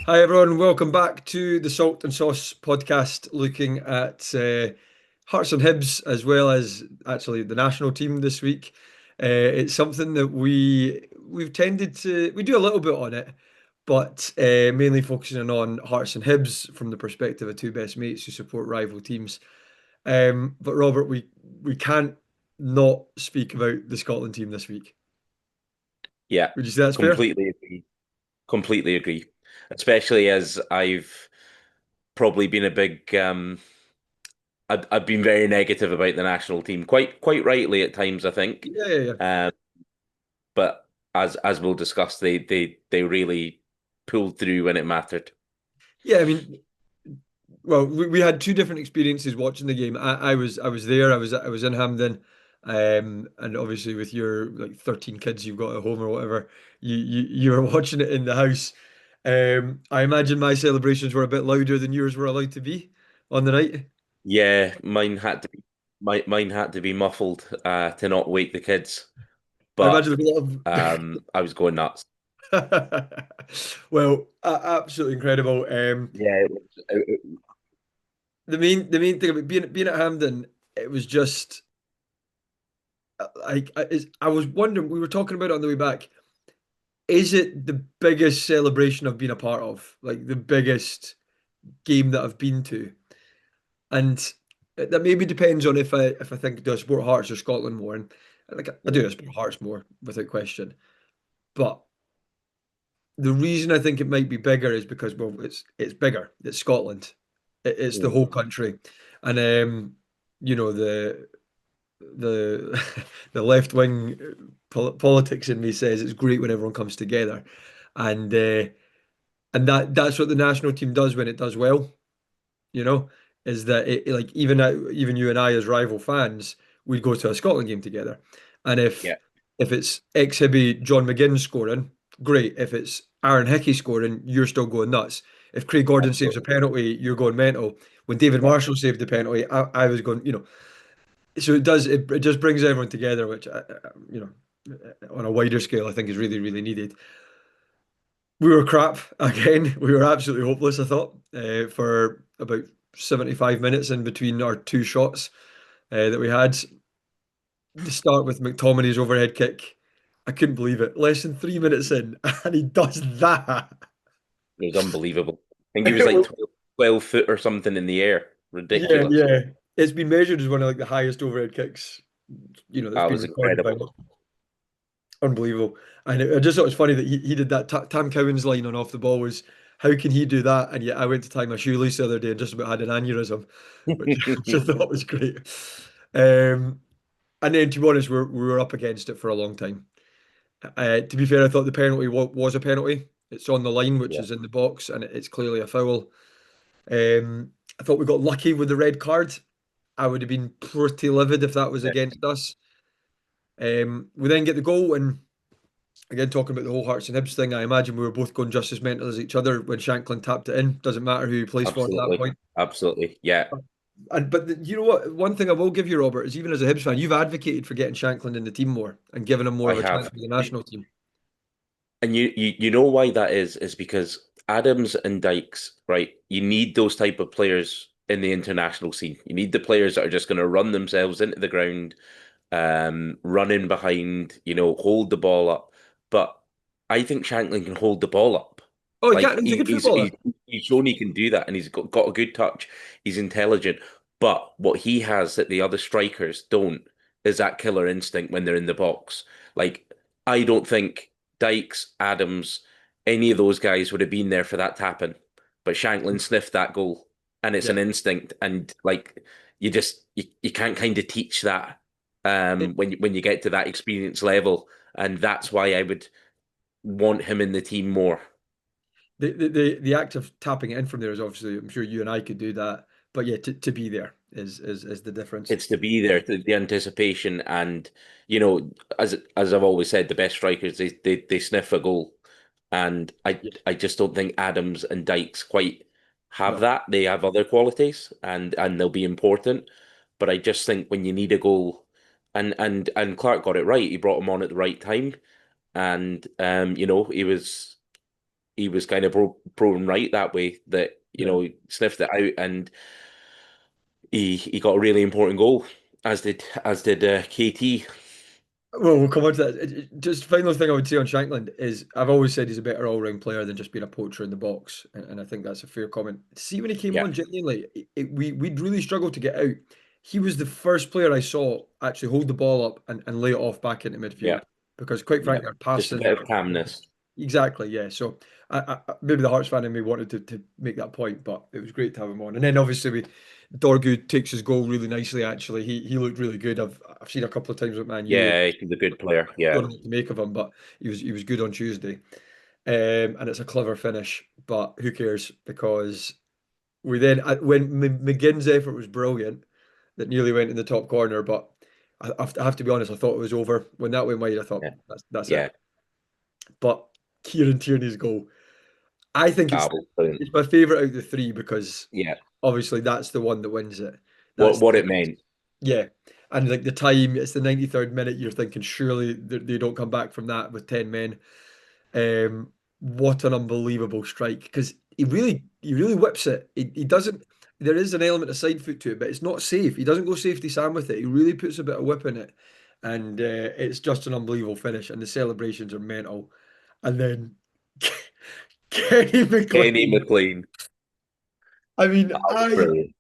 Hi everyone, welcome back to the Salt and Sauce podcast, looking at Hearts and Hibs as well as actually the national team this week. It's something that we've tended to we do a little bit on it, but mainly focusing on Hearts and Hibs from the perspective of two best mates who support rival teams. But Robert, we can't not speak about the Scotland team this week. Yeah, Would you say that's fair? completely agree. Completely agree. Especially as I've probably been a big I've been very negative about the national team, quite rightly at times, I think. Yeah, yeah, yeah. Um, but as we'll discuss, they really pulled through when it mattered. Yeah, I mean, well, we had two different experiences watching the game. I was there. I was in Hampden, and obviously with your like 13 kids you've got at home or whatever, you were watching it in the house. I imagine my celebrations were a bit louder than yours were allowed to be on the night. Yeah, mine had to be muffled to not wake the kids. I But imagine there's a lot I was going nuts. of well, absolutely incredible. Yeah, The main thing about being at Hampden, it was just I was wondering. We were talking about it on the way back. Is it the biggest celebration I've been a part of? Like the biggest game that I've been to? And that maybe depends on if I think do I support Hearts or Scotland more. And like I do, I support Hearts more without question. But the reason I think it might be bigger is because well, it's bigger. It's Scotland. It's the whole country, and the the left wing politics in me says it's great when everyone comes together, and uh, and that's what the national team does when it does well. You know, is that like even you and I as rival fans, we'd go to a Scotland game together, and if yeah, if it's ex Hibby John McGinn scoring, great. If it's Aaron Hickey scoring, you're still going nuts. If Craig Gordon saves a absolutely. penalty, you're going mental. When David Yeah. Marshall saved the penalty, I was going, so it just brings everyone together, which on a wider scale I think is really really needed. We were crap again. We were absolutely hopeless, I thought, for about 75 minutes in between our two shots that we had. To start with McTominay's overhead kick, I couldn't believe it. Less than 3 minutes in, and he does that. It was unbelievable. I think he was It like was, 12 foot or something in the air. yeah, Ridiculous. yeah. It's been measured as one of like the highest overhead kicks, that's That been was recorded by incredible. unbelievable. And I just thought it was funny that he did that. Tam Cowan's line on off the ball was, "How can he do that?" And yet I went to tie my shoelace the other day and just about had an aneurysm, which, which I thought was great. Um, and then to be honest, we were up against it for a long time. To be fair, I thought the penalty was a penalty. It's on the line, which Yeah, is in the box, and it's clearly a foul. I thought we got lucky with the red card. I would have been pretty livid if that was yeah, against us. We then get the goal, and again, talking about the whole Hearts and Hibs thing, I imagine we were both going just as mental as each other when Shanklin tapped it in. Doesn't matter who he plays for at that absolutely. point. Absolutely. Yeah. And you know what? One thing I will give you, Robert, is even as a Hibs fan, you've advocated for getting Shanklin in the team more and giving him more I of a chance have. with the national team. And you know why that is because Adams and Dykes, right? You need those type of players in the international scene. You need the players that are just going to run themselves into the ground, run in behind, hold the ball up. But I think Shanklin can hold the ball up. Oh, he Like can't. He's a good footballer. he's shown he can do that, and he's got a good touch. He's intelligent, but what he has that the other strikers don't is that killer instinct when they're in the box. Like I don't think Dykes, Adams, any of those guys would have been there for that tapping, but Shanklin sniffed that goal, and it's Yeah. an instinct, and like you can't kind of teach that when you get to that experience level, and that's why I would want him in the team more. The act of tapping it in from there is obviously, I'm sure you and I could do that, but yeah, to be there is the difference. It's to be there, the anticipation, and as I've always said, the best strikers they sniff a goal, and I Yeah. I just don't think Adams and Dykes quite have No. that. They have other qualities, and they'll be important, but I just think when you need a goal, and Clark got it right. He brought him on at the right time, and he was. he was kind of proven right that way, that Yeah. he sniffed it out, and he got a really important goal, as did KT. Well, we'll come on to that. Just final thing I would say on Shankland is I've always said he's a better all-round player than just being a poacher in the box, and I think that's a fair comment. See, when he came Yeah, on, genuinely, we'd really struggled to get out. He was the first player I saw actually hold the ball up and lay it off back into yeah, midfield because, quite yeah. frankly, our Just a passing. bit of calmness. Exactly, yeah. So maybe the Hearts fan in me wanted to make that point, but it was great to have him on. And then obviously Dorgu takes his goal really nicely. Actually, he looked really good. I've seen a couple of times with Man U. Yeah, he's a good player. Yeah, Don't know what to make of him, but he was good on Tuesday. And it's a clever finish, but who cares? Because we then when McGinn's effort was brilliant, that nearly went in the top corner, but I have to be honest, I thought it was over when that went wide. I thought yeah, that's it. yeah. But Kieran Tierney's goal, I think Ah, well, brilliant. it's my favourite out of the three because Yeah, obviously that's the one that wins it. what That's what it meant. yeah, and like the time, it's the 93rd minute. You're thinking surely they don't come back from that with 10 men. What an unbelievable strike because he really whips it. He doesn't. There is an element of side foot to it, but it's not safe. He doesn't go safety Sam with it. He really puts a bit of whip in it, and it's just an unbelievable finish. And the celebrations are mental. And then Kenny Kenny McLean. McLean. I mean, That was brilliant.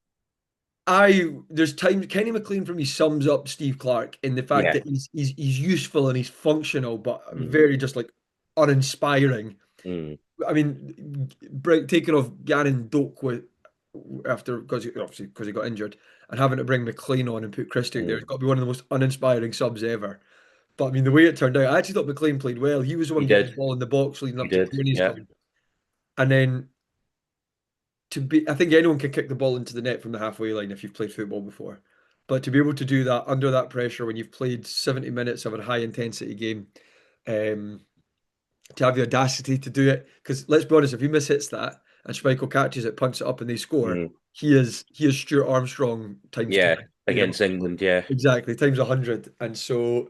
there's times Kenny McLean for me sums up Steve Clark in the fact Yeah. that he's useful and he's functional, but Mm, very just like uninspiring. mm, I mean, taking off Gannon Doak with after because obviously because he got injured and having to bring McLean on and put Christie out there, mm. it's got to be one of the most uninspiring subs ever. But I mean, the way it turned out, I actually thought McLean played well. He was the He one getting the did. ball in the box leading He up to did. Tierney's Yeah. goal, and then I think anyone can kick the ball into the net from the halfway line if you've played football before. But to be able to do that under that pressure when you've played 70 minutes of a high intensity game, um, to have the audacity to do it, because let's be honest, if he mishits that and Schmeichel catches it, punts it up, and they score, Mm, he is Stuart Armstrong times 10. yeah. You know Against England. Yeah. exactly times 100. And so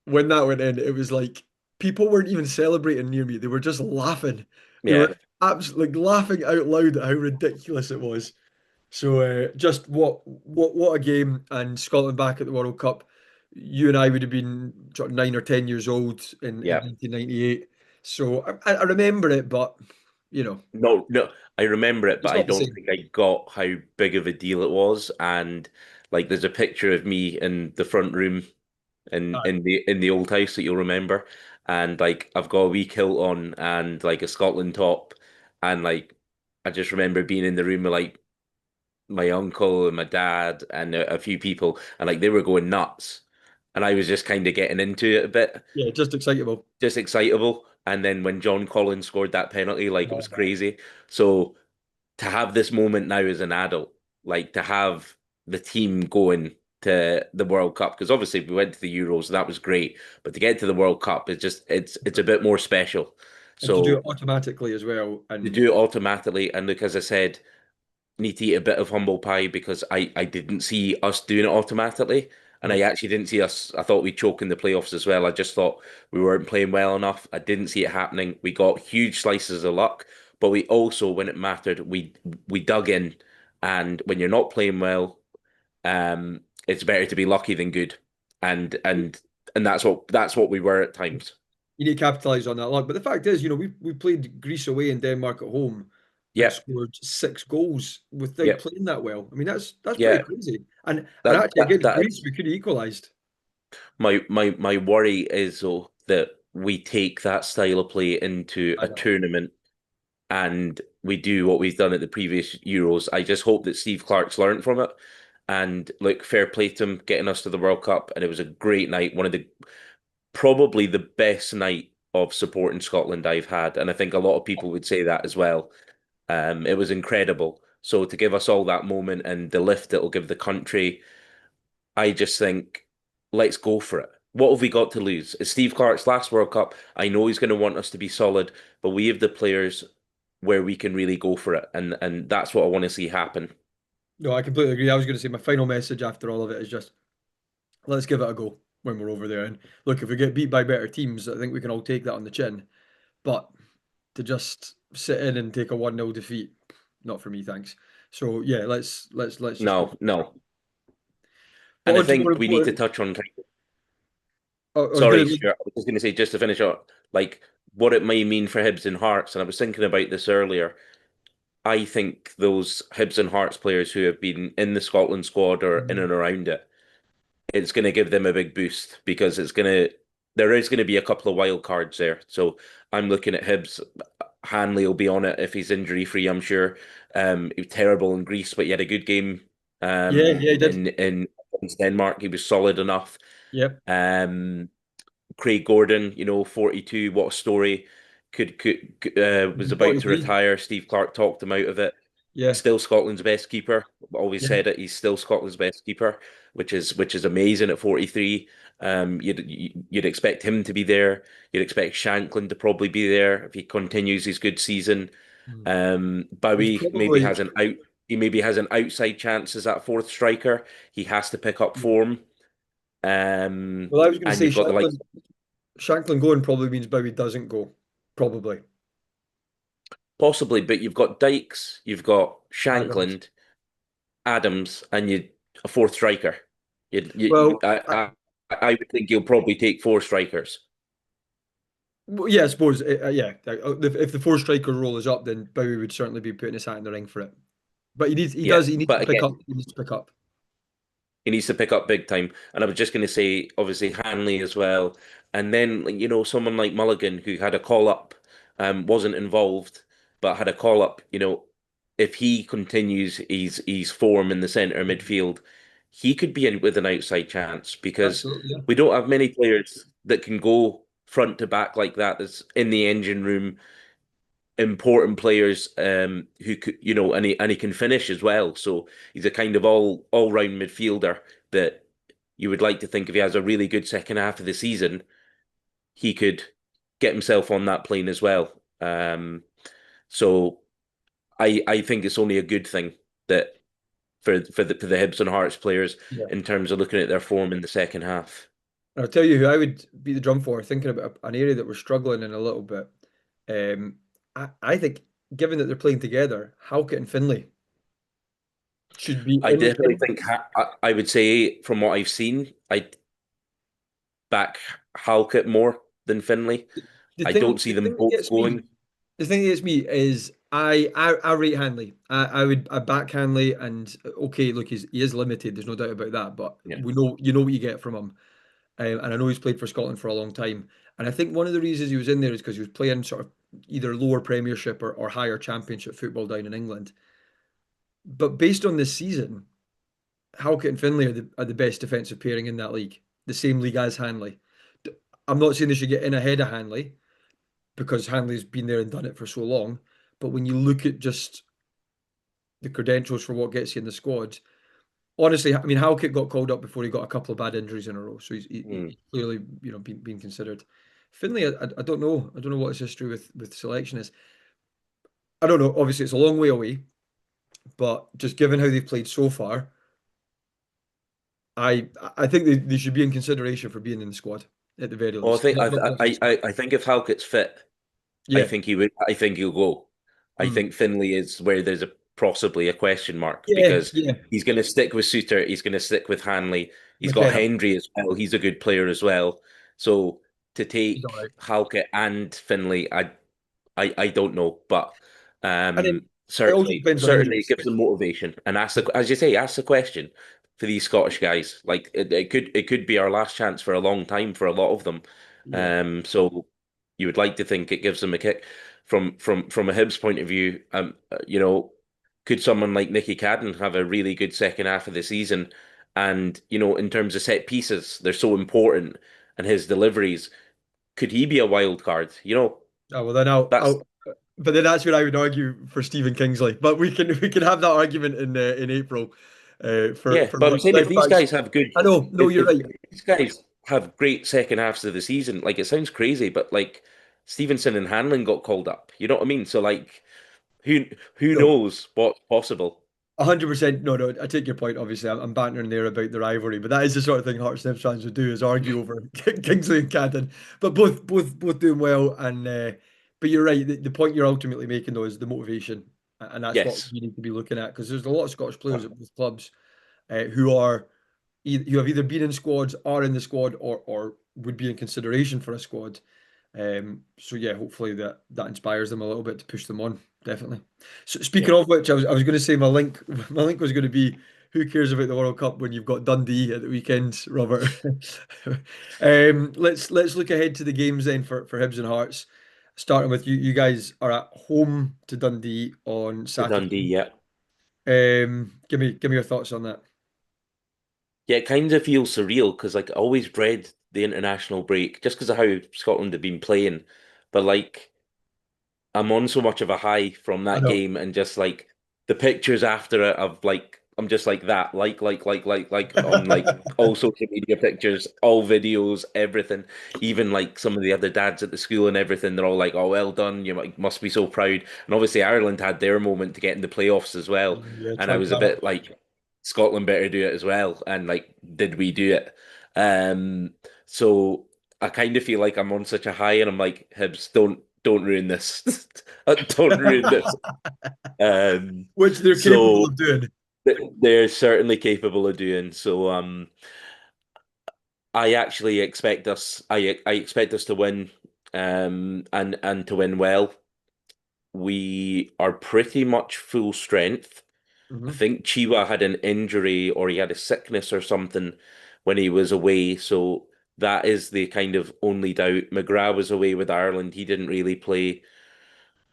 when that went in, it was like people weren't even celebrating near me; they were just laughing. They Yeah. were absolutely like, laughing out loud at how ridiculous it was. So just what a game, and Scotland back at the World Cup. You and I would have been sort of 9 or 10 years old in Yeah. 1998. So I remember it, but you know No, no, I remember it, but it's I not the don't same. think I got how big of a deal it was. And like, there's a picture of me in the front room in Aye. in the old house that you'll remember, and like I've got a wee kilt on and like a Scotland top, and like I just remember being in the room with like my uncle and my dad and a few people, and like they were going nuts, and I was just kind of getting into it a bit, Yeah, just excitable. just excitable. And then when John Collins scored that penalty, like it Oh was man, crazy. So to have this moment now as an adult, like to have the team going to the World Cup, because obviously we went to the Euros, that was great, but to get to the World Cup, it's a bit more special. and to do it So automatically as well, to and do it automatically, and look, as I said, need to eat a bit of humble pie because I didn't see us doing it automatically. And I no, actually didn't see us. I thought we'd choke in the playoffs as well. I just thought we weren't playing well enough. I didn't see it happening. We got huge slices of luck, but we also, when it mattered, we dug in. And when you're not playing well, it's better to be lucky than good. And and and that's what we were at times. you need to capitalize on that luck. But the fact is, we played Greece away and Denmark at home and Yep, scored 6 goals without yep, playing that well. I mean, that's pretty yeah. crazy. And That actually that against that Greece, we could have equalised. my worry is though that we take that style of play into I a know. tournament and we do what we've done at the previous Euros. I just hope that Steve Clark's learned from it. And look, fair play to him getting us to the World Cup. And it was a great night, one of the probably the best night of support in Scotland I've had. And I think a lot of people would say that as well. It was incredible. So to give us all that moment and the lift it'll give the country, I just think, let's go for it. What have we got to lose? It's Steve Clark's last World Cup. I know he's going to want us to be solid, but we have the players where we can really go for it, and that's what I want to see happen. No, I completely agree. I was going to say my final message after all of it is just let's give it a go when we're over there. And look, if we get beat by better teams, I think we can all take that on the chin. But to just sit in and take a 1-0 defeat. Not for me, thanks. So yeah, let's just go. No, no. But And I on to more think we need to important. touch on I was sorry, going to. Stuart, I was just going to say, just to finish up, like what it might mean for Hibs and Hearts. And I was thinking about this earlier. I think those Hibs and Hearts players who have been in the Scotland squad or in and around it, it's going to give them a big boost because there is going to be a couple of wild cards there. So I'm looking at Hibs. Hanley will be on it if he's injury free, I'm sure. He was terrible in Greece, but he had a good game Yeah, yeah, he did. in against Denmark. He was solid enough. Yep. Um, Craig Gordon, 42, what a story. Was about to 43. retire. Steve Clark talked him out of it. Yeah. Still Scotland's best keeper. Always Yeah. said it. He's still Scotland's best keeper, which is amazing at 43. You'd expect him to be there. You'd expect Shanklin to probably be there if he continues his good season. Mm. He's Bowie maybe probably. has an out. He maybe has an outside chance as that fourth striker. He has to pick up form. Well, I was going to And say you've got the like Shanklin going probably means Bowie doesn't go. Probably. possibly, but you've got Dykes, you've got Adams. Shanklin, Adams, and you a fourth striker. Well, I would think you'll probably take four strikers. yeah, I suppose. Yeah, if the four striker role is up, then Bowie would certainly be putting his hat in the ring for it. But Yeah, he needs but to pick again, up. He needs to pick up. he needs to pick up big time. And I was just going to say, obviously Hanley as well, and then like, someone like Mulligan who had a call up, wasn't involved, but had a call up. If he continues his form in the centre midfield, he could be in with an outside chance because Absolutely, yeah. we don't have many players that can go front to back like that. That's in the engine room, important players who could, and he can finish as well. So he's a kind of all round midfielder that you would like to think if he has a really good second half of the season, he could get himself on that plane as well. So I think it's only a good thing that for the Hibs and Hearts players Yeah. in terms of looking at their form in the second half. And I'll tell you who I would beat the drum for, thinking about an area that we're struggling in a little bit. Um, I think, given that they're playing together, Halkett and Finlay should be I in. definitely think I would say from what I've seen, I back Halkett more than Finley. I don't see The them thing that both gets me, going. the thing that gets me is I rate Hanley. I back Hanley, and okay, look, he is limited. There's no doubt about that. But Yeah. we know you know what you get from him. And I know he's played for Scotland for a long time. And I think one of the reasons he was in there is because he was playing sort of either lower Premiership or higher Championship football down in England. But based on this season, Halkett and Finlay are the best defensive pairing in that league, the same league as Hanley. I'm not saying they should get in ahead of Hanley because Hanley's been there and done it for so long. But when you look at just the credentials for what gets you in the squad, honestly, I mean, Halkett got called up before he got a couple of bad injuries in a row, so Hmm. he's clearly, being considered. Finlay, I don't know. I don't know what his history with selection is. I don't know. Obviously, it's a long way away, but just given how they've played so far, I think they should be in consideration for being in the squad at the very Well, I least. think Not not just in the squad. I think if Halkett's fit, I Yeah. think he would. I think he'll go. I Mm. think Finley is where there's possibly a question mark Yeah. because Yeah. he's going to stick with Suter. He's going to stick with Hanley. He's got McKenna. Hendry as well. He's a good player as well. So to He's all right. take Halkett and Finley, I don't know, but And then it also certainly depends on certainly it injuries. gives them motivation. And as you say, ask the question for these Scottish guys. Like it could be our last chance for a long time for a lot of them. Yeah. So you would like to think it gives them a kick from a Hibs point of view. Could someone like Nicky Cadden have a really good second half of the season? And in terms of set pieces, they're so important, and his deliveries, could he be a wild card? Oh, well, then That's but then that's where I would argue for Stephen Kingsley. But we can have that argument in April, Yeah, for but I'm saying if left these backs. guys have good, I know, no, you're if right. these guys have great second halves of the season, like it sounds crazy, but like Stevenson and Hanlon got called up. You know what I mean? So like, who who No, knows what's possible? 100%. No, no, I take your point. Obviously, I'm bantering there about the rivalry, but that is the sort of thing Hearts and Hibs fans would do is argue over Kingsley and Cadden. But both doing well, and but you're right. The point you're ultimately making though is the motivation, and that's what Yes. we need to be looking at because there's a lot of Scottish players at both clubs who are who have either been in squads, are in the squad, or would be in consideration for a squad. So yeah, hopefully that inspires them a little bit to push them on. Definitely. So Yeah. speaking of which, I was going to say my link my link was going to be who cares about the World Cup when you've got Dundee at the weekend, Robert. Let's look ahead to the games then for Hibs and Hearts. Starting with you, you guys are at home to Dundee on To Dundee, Saturday. yeah. Give me your thoughts on that. Yeah, it kind of feels surreal because like I always dread the international break just because of how Scotland have been playing. But like I'm on so much of a high from I that know. game and just like the pictures after it of like I'm just like that, like on like all social media pictures, all videos, everything. Even like some of the other dads at the school and everything, they're all like, "Oh, well done! You must be so proud." And obviously Ireland had their moment to get in the playoffs as well, Yeah, and I Trump was a that. bit like, Scotland better do it as well. And like, did we do it? So I kind of feel like I'm on such a high, and I'm like, Hibs, don't ruin this. Don't ruin this. Um, Which they're capable so of doing. they're certainly capable of doing. So I actually expect us. I expect us to win, and to win well. We are pretty much full strength. I Hmm. think Chiwa had an injury or he had a sickness or something when he was away. So that is the kind of only doubt. McGrath was away with Ireland. He didn't really play.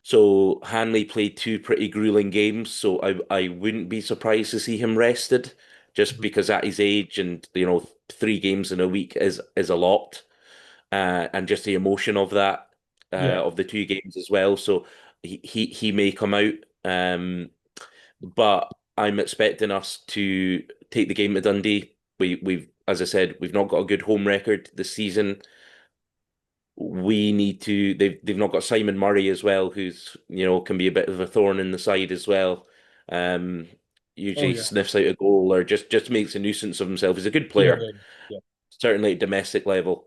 So Hanley played two pretty grueling games. So I wouldn't be surprised to see him rested just because at his age and 3 games in a week is a lot. And just the emotion of that Yeah, of the 2 games as well. So he may come out. But I'm expecting us to take the game to Dundee. We've, as I said, we've not got a good home record this season. We need to. They've not got Simon Murray as well, who's can be a bit of a thorn in the side as well. Um, oh Usually yeah, sniffs out a goal or just makes a nuisance of himself. He's a good yeah, player, yeah, yeah. certainly at domestic level.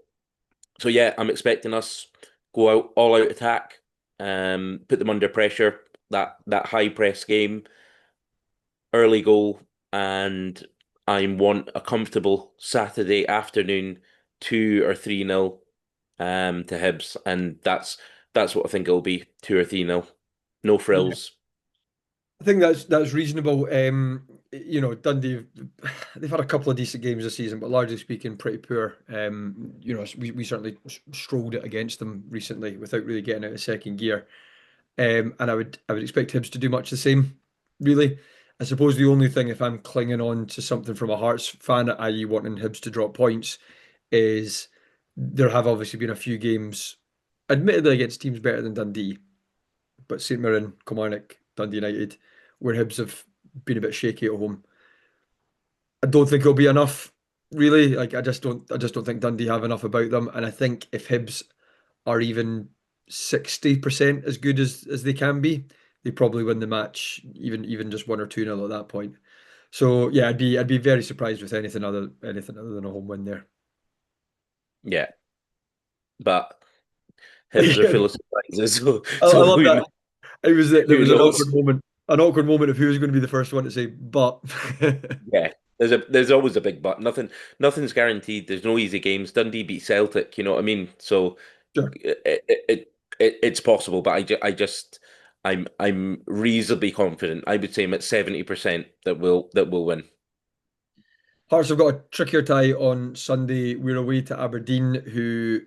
So yeah, I'm expecting us go out all out attack, put them under pressure. That high press game, early goal, and I want a comfortable Saturday afternoon 2 or 3-0 to Hibs, and that's what I think it'll be, 2 or 3-0. No Yeah. frills. I think that's reasonable. Dundee, they've had a couple of decent games this season, but largely speaking, pretty poor. We certainly strolled it against them recently without really getting out of second gear. And I would expect Hibs to do much the same, really. I suppose the only thing, if I'm clinging on to something from a Hearts fan, i.e., wanting Hibs to drop points, is there have obviously been a few games, admittedly against teams better than Dundee, but St Mirren, Kilmarnock, Dundee United, where Hibs have been a bit shaky at home. I don't think it'll be enough, really. Like I just don't think Dundee have enough about them. And I think if Hibs are even 60% as good as they can be, they probably win the match, even just 1 or 2 nil at that point. So yeah, I'd be very surprised with anything other than a home win there. Yeah, but Hibs are I full of surprises, so love that. It was there who was knows? an awkward moment of who was going to be the first one to say, but Yeah. There's always a big but. Nothing's guaranteed. There's no easy games. Dundee beat Celtic, you know what I mean? So sure. it's possible, but I'm reasonably confident. I would say I'm at 70% that we'll win. Hearts have got a trickier tie on Sunday. We're away to Aberdeen, who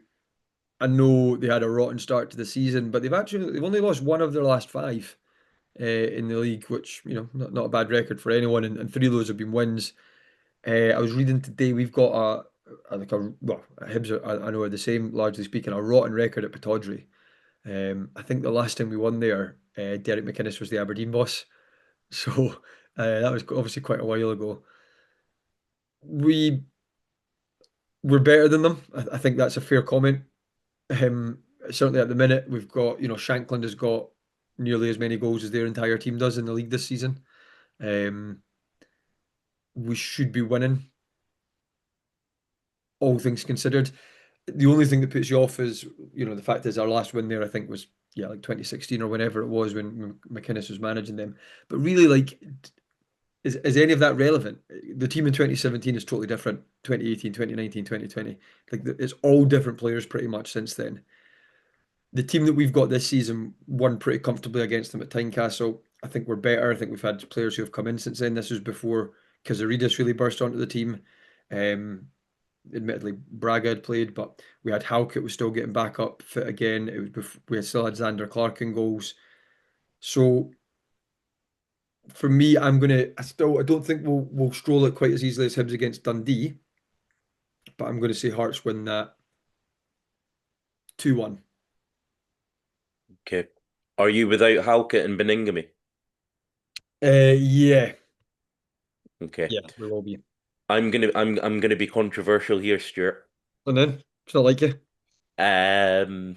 I know they had a rotten start to the season, but they've only lost one of their last five in the league, which not a bad record for anyone, and three of those have been wins. I was reading today we've got Hibs I know are the same, largely speaking, a rotten record at Pittodrie. I think the last time we won there, Derek McInnes was the Aberdeen boss, so that was obviously quite a while ago. We we're better than them. I think that's a fair comment. Certainly at the minute, we've got, Shankland has got nearly as many goals as their entire team does in the league this season. Um, we should be winning, all things considered. The only thing that puts you off is, the fact is our last win there, I think, was yeah, like 2016 or whenever it was when McInnes was managing them. But really, like, is any of that relevant? The team in 2017 is totally different. 2018, 2019, 2020. Like, it's all different players pretty much since then. The team that we've got this season won pretty comfortably against them at Tynecastle. I think we're better. I think we've had players who have come in since then. This was before Casaridis really burst onto the team. Um, Admittedly, Braga had played, but we had Halkett was still getting back up fit again. It was before, we had still had Xander Clark in goals. So for me, I don't think we'll stroll it quite as easily as Hibs against Dundee, but I'm going to say Hearts win that 2-1. Okay. Are you without Halkett and Beningame? Yeah, Okay. yeah, we will be. I'm gonna be controversial here, Stuart. And then, still like you. Um,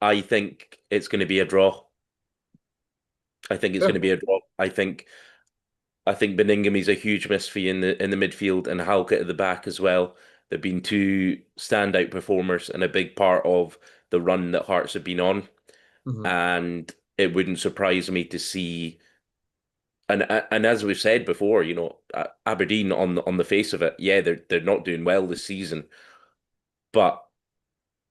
I think it's gonna be a draw. I think it's Yeah. gonna be a draw. I think Beningame's a huge miss for you in the midfield and Halkett at the back as well. They've been two standout performers and a big part of the run that Hearts have been on. Mhm. And it wouldn't surprise me to see, and as we've said before, Aberdeen on the face of it, yeah, they're not doing well this season, but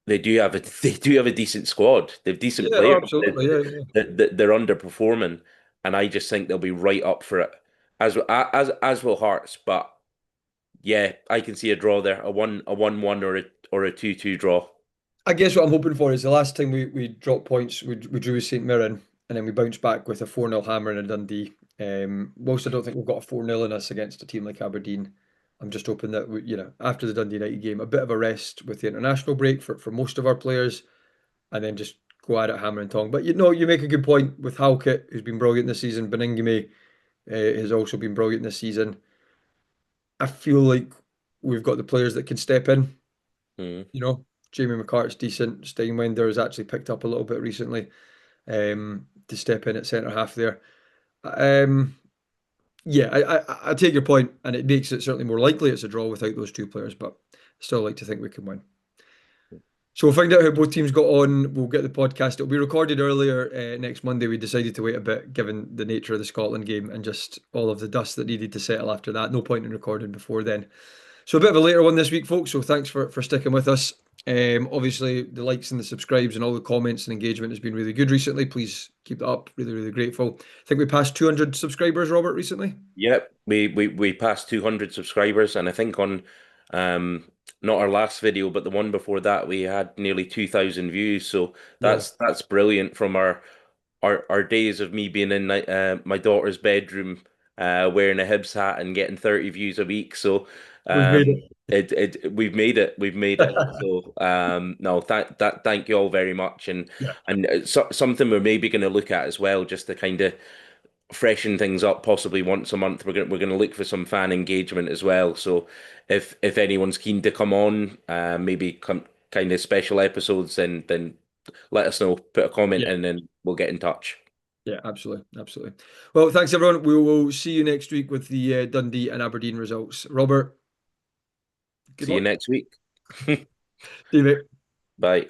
they do have a decent squad. They've decent Yeah, oh, players. absolutely. Yeah, yeah. They're underperforming, and I just think they'll be right up for it, as will Hearts. But yeah, I can see a draw there, a 1-1 or a 2-2 draw. I guess what I'm hoping for is the last time we dropped points, we drew with St Mirren, and then we bounced back with a 4-0 hammer in a Dundee. Whilst I don't think we've got a 4-0 in us against a team like Aberdeen, I'm just hoping that after the Dundee United game, a bit of a rest with the international break for most of our players, and then just go at it hammer and tong. But you make a good point with Halkett, who's been brilliant this season. Beningame has also been brilliant this season. I feel like we've got the players that can step in. Mm. You know, Jamie McCart's decent. Steinwender has actually picked up a little bit recently to step in at centre half there. Um, yeah, I take your point, and it makes it certainly more likely it's a draw without those two players, but still like to think we can win. So we'll find out how both teams got on. We'll get the podcast. It'll be recorded earlier next Monday. We decided to wait a bit given the nature of the Scotland game and just all of the dust that needed to settle after that. No point in recording before then. So a bit of a later one this week, folks. So thanks for sticking with us. Obviously, the likes and the subscribes and all the comments and engagement has been really good recently. Please keep it up. Really, really grateful. I think we passed 200 subscribers, Robert, recently. Yep, we passed 200 subscribers, and I think on um not our last video, but the one before that, we had nearly 2,000 views. So Yeah, that's brilliant from our days of me being in my daughter's bedroom wearing a Hibs hat and getting 30 views a week. So we've made um we've made it. We've made it. it. So no, thank you all very much. And Yeah, something we're maybe going to look at as well, just to kind of freshen things up possibly once a month. We're gonna look for some fan engagement as well. So if anyone's keen to come on, maybe come kind of special episodes, then let us know. Put a comment yeah, in and we'll get in touch. yeah, absolutely, absolutely. Well, thanks everyone. We will see you next week with the Dundee and Aberdeen results. Robert, good See you luck. next week. See you, mate. Bye.